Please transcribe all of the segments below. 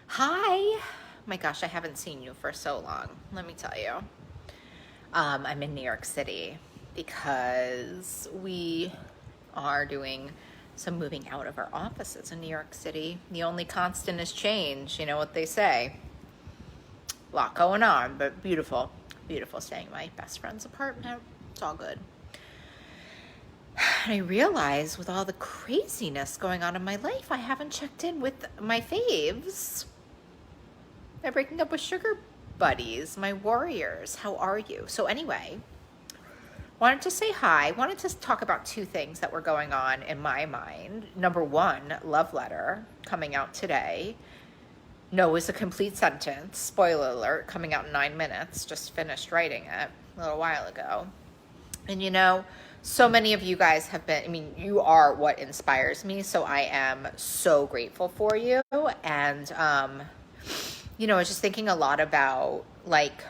Hi. My gosh, I haven't seen you for so long. Let me tell you. I'm in New York City because we are doing some moving out of our offices in New York City. The only constant is change. You know what they say. A lot going on, but beautiful. Beautiful staying in my best friend's apartment. It's all good. And I realize with all the craziness going on in my life, I haven't checked in with my faves. I'm breaking up with sugar buddies, my warriors. How are you? So anyway, wanted to say hi. Wanted to talk about two things that were going on in my mind. Number one, love letter coming out today. No is a complete sentence. Spoiler alert, coming out in 9 minutes. Just finished writing it a little while ago. And so many of you guys have been, you are what inspires me. So I am so grateful for you. And, I was just thinking a lot about like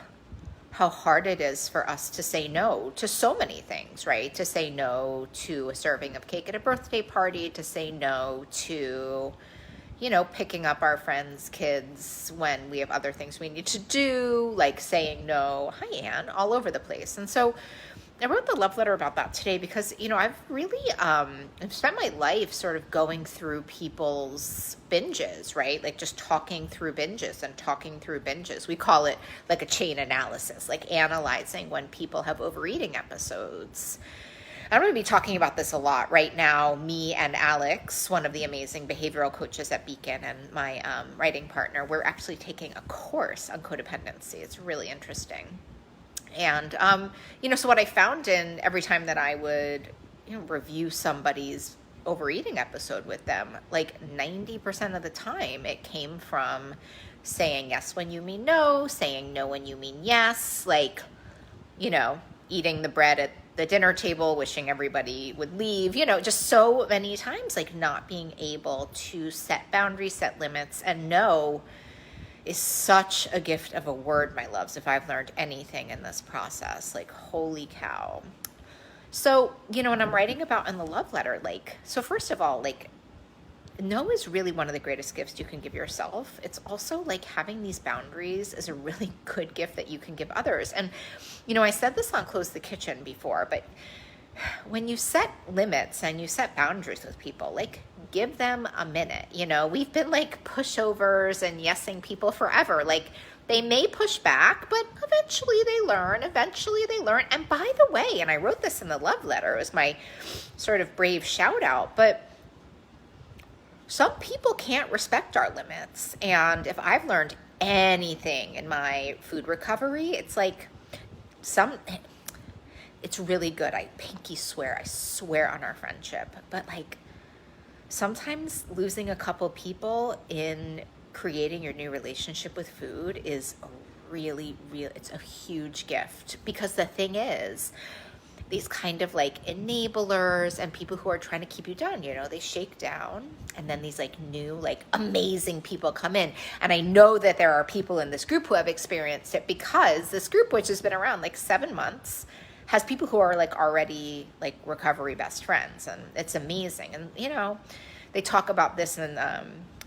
how hard it is for us to say no to so many things, right? To say no to a serving of cake at a birthday party, to say no to, picking up our friends' kids when we have other things we need to do, like saying no, hi Anne, all over the place. And so I wrote the love letter about that today because, I've really I've spent my life sort of going through people's binges, right? Like just talking through binges and talking through binges. We call it like a chain analysis, like analyzing when people have overeating episodes. I'm going to be talking about this a lot right now. Me and Alex, one of the amazing behavioral coaches at Beacon, and my writing partner, we're actually taking a course on codependency. It's really interesting. And, so what I found in every time that I would, review somebody's overeating episode with them, like 90% of the time it came from saying yes when you mean no, saying no when you mean yes, like, eating the bread at the dinner table, wishing everybody would leave, just so many times, like not being able to set boundaries, set limits, and no is such a gift of a word, my loves, if I've learned anything in this process. Like, holy cow. So, when I'm writing about in the love letter, so first of all, no is really one of the greatest gifts you can give yourself. It's also like having these boundaries is a really good gift that you can give others. And, I said this on Close the Kitchen before, but when you set limits and you set boundaries with people, like give them a minute. We've been like pushovers and yesing people forever. Like they may push back, but eventually they learn. And by the way, and I wrote this in the love letter, it was my sort of brave shout out, but some people can't respect our limits. And if I've learned anything in my food recovery, it's like it's really good. I swear on our friendship. But like sometimes losing a couple people in creating your new relationship with food is it's a huge gift. Because the thing is, these kind of like enablers and people who are trying to keep you down, they shake down, and then these like new, like amazing people come in. And I know that there are people in this group who have experienced it, because this group, which has been around like 7 months, has people who are like already like recovery best friends, and it's amazing. And they talk about this, and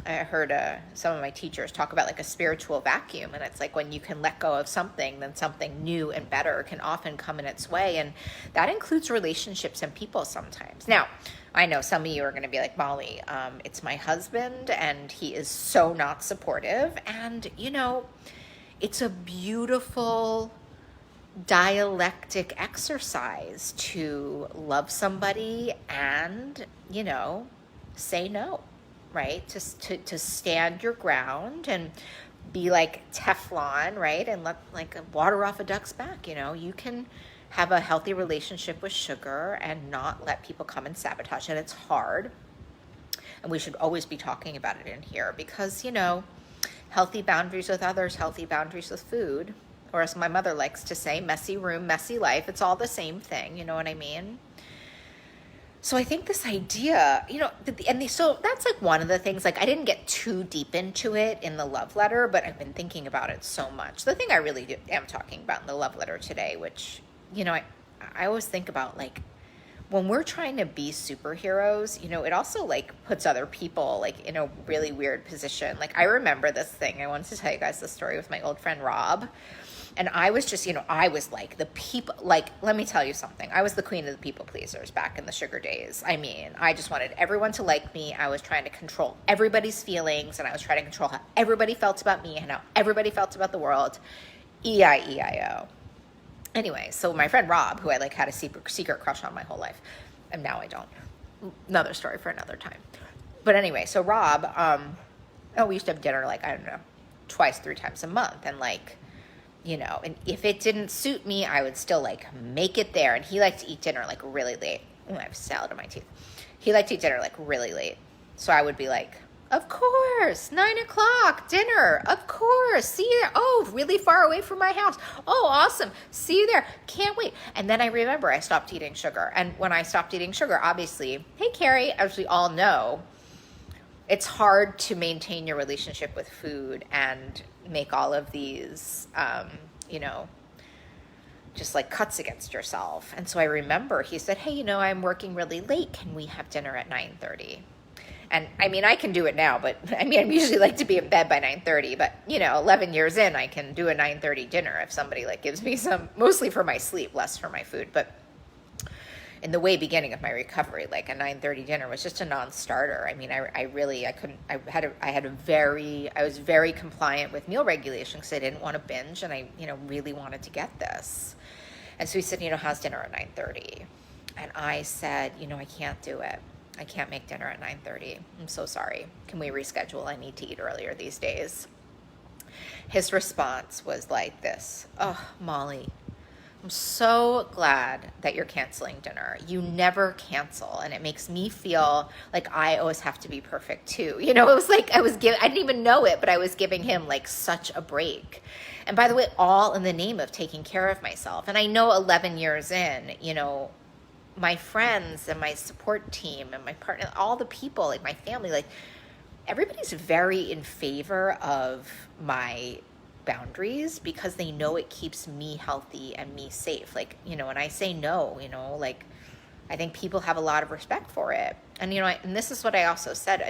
I heard some of my teachers talk about like a spiritual vacuum, and it's like when you can let go of something, then something new and better can often come in its way, and that includes relationships and people sometimes. Now, I know some of you are going to be like, Molly, it's my husband, and he is so not supportive, and it's a beautiful dialectic exercise to love somebody and say no, right? To stand your ground and be like Teflon, right? And let like water off a duck's back. You can have a healthy relationship with sugar and not let people come and sabotage it. It's hard, and we should always be talking about it in here, because healthy boundaries with others, healthy boundaries with food. Or as my mother likes to say, messy room, messy life. It's all the same thing. You know what I mean? So I think this idea, so that's like one of the things, like I didn't get too deep into it in the love letter, but I've been thinking about it so much. The thing I really am talking about in the love letter today, which, I always think about, like, when we're trying to be superheroes, you know, it also like puts other people like in a really weird position. Like I remember this thing. I wanted to tell you guys this story with my old friend Rob. And I was just, you know, I was like the people, like, let me tell you something. I was the queen of the people pleasers back in the sugar days. I mean, I just wanted everyone to like me. I was trying to control everybody's feelings, and I was trying to control how everybody felt about me and how everybody felt about the world. E-I-E-I-O. Anyway, so my friend Rob, who I like had a secret crush on my whole life, and now I don't. Another story for another time. But anyway, so Rob, we used to have dinner like, I don't know, 2-3 times a month. And like, you know, and if it didn't suit me, I would still like make it there. And he liked to eat dinner like really late. Ooh, I have salad in my teeth. He liked to eat dinner like really late. So I would be like, of course, 9 o'clock, dinner, of course, see you there. Oh, really far away from my house. Oh, awesome, see you there, can't wait. And then I remember I stopped eating sugar. And when I stopped eating sugar, obviously, hey, Carrie, as we all know, it's hard to maintain your relationship with food and make all of these, you know, just like cuts against yourself. And so I remember he said, hey, you know, I'm working really late. Can we have dinner at 9:30? And I mean, I can do it now, but I mean, I usually like to be in bed by 9:30, but you know, 11 years in, I can do a 9:30 dinner if somebody like gives me some, mostly for my sleep, less for my food. But in the way beginning of my recovery, like a 9:30 dinner was just a non-starter. I mean, I was very compliant with meal regulations because I didn't want to binge, and I, you know, really wanted to get this. And so he said, you know, how's dinner at 9:30? And I said, you know, I can't do it. I can't make dinner at 9:30. I'm so sorry. Can we reschedule? I need to eat earlier these days. His response was like this. Oh, Molly, I'm so glad that you're canceling dinner. You never cancel. And it makes me feel like I always have to be perfect too. You know, it was like I didn't even know it, but I was giving him like such a break. And by the way, all in the name of taking care of myself. And I know 11 years in, you know, my friends and my support team and my partner, all the people, like my family, like everybody's very in favor of my boundaries because they know it keeps me healthy and me safe. Like, you know, when I say no, you know, like I think people have a lot of respect for it. And, you know, and this is what I also said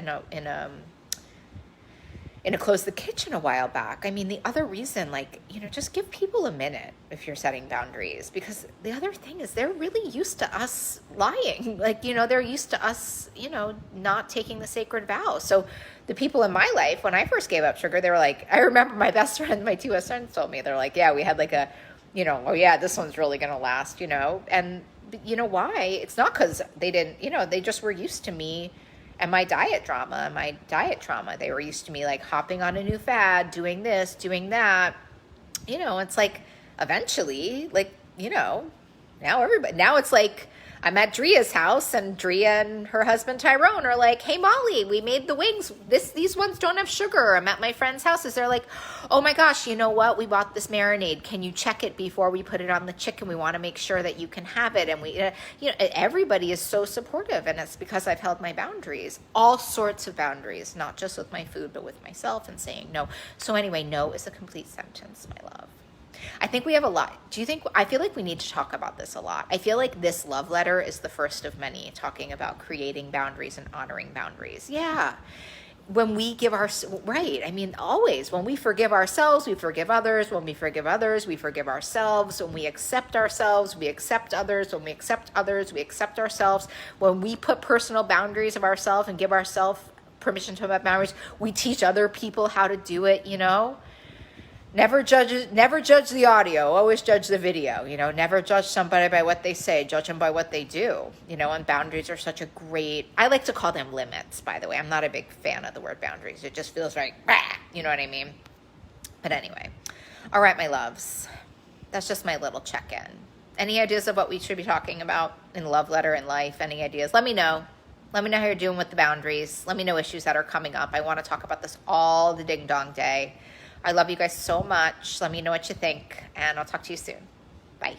in a Close the Kitchen a while back. I mean, the other reason, like, you know, just give people a minute if you're setting boundaries, because the other thing is they're really used to us lying. Like, you know, they're used to us, you know, not taking the sacred vow. So the people in my life, when I first gave up sugar, they were like, I remember my best friend, my 2 best friends told me, they're like, yeah, we had like a, you know, oh yeah, this one's really going to last, you know, and you know why? It's not because they didn't, you know, they just were used to me and my diet drama, my diet trauma. They were used to me like hopping on a new fad, doing this, doing that. You know, it's like eventually, like, you know, now it's like I'm at Dria's house and Dria and her husband Tyrone are like, hey, Molly, we made the wings. These ones don't have sugar. I'm at my friend's houses. They're like, oh my gosh, you know what? We bought this marinade. Can you check it before we put it on the chicken? We want to make sure that you can have it. And we, you know, everybody is so supportive. And it's because I've held my boundaries, all sorts of boundaries, not just with my food, but with myself and saying no. So anyway, no is a complete sentence, my love. I think we have a lot. I feel like we need to talk about this a lot. I feel like this love letter is the first of many, talking about creating boundaries and honoring boundaries. Yeah. When we give right. I mean, always, when we forgive ourselves, we forgive others. When we forgive others, we forgive ourselves. When we accept ourselves, we accept others. When we accept others, we accept ourselves. When we put personal boundaries of ourselves and give ourselves permission to have boundaries, we teach other people how to do it, you know? Never judge the audio, always judge the video, you know, never judge somebody by what they say, judge them by what they do, you know, and boundaries are such a great, I like to call them limits, by the way. I'm not a big fan of the word boundaries. It just feels like, you know what I mean? But anyway, all right, my loves, that's just my little check-in. Any ideas of what we should be talking about in love letter in life? Any ideas? Let me know. Let me know how you're doing with the boundaries. Let me know issues that are coming up. I want to talk about this all the ding dong day. I love you guys so much. Let me know what you think, and I'll talk to you soon. Bye.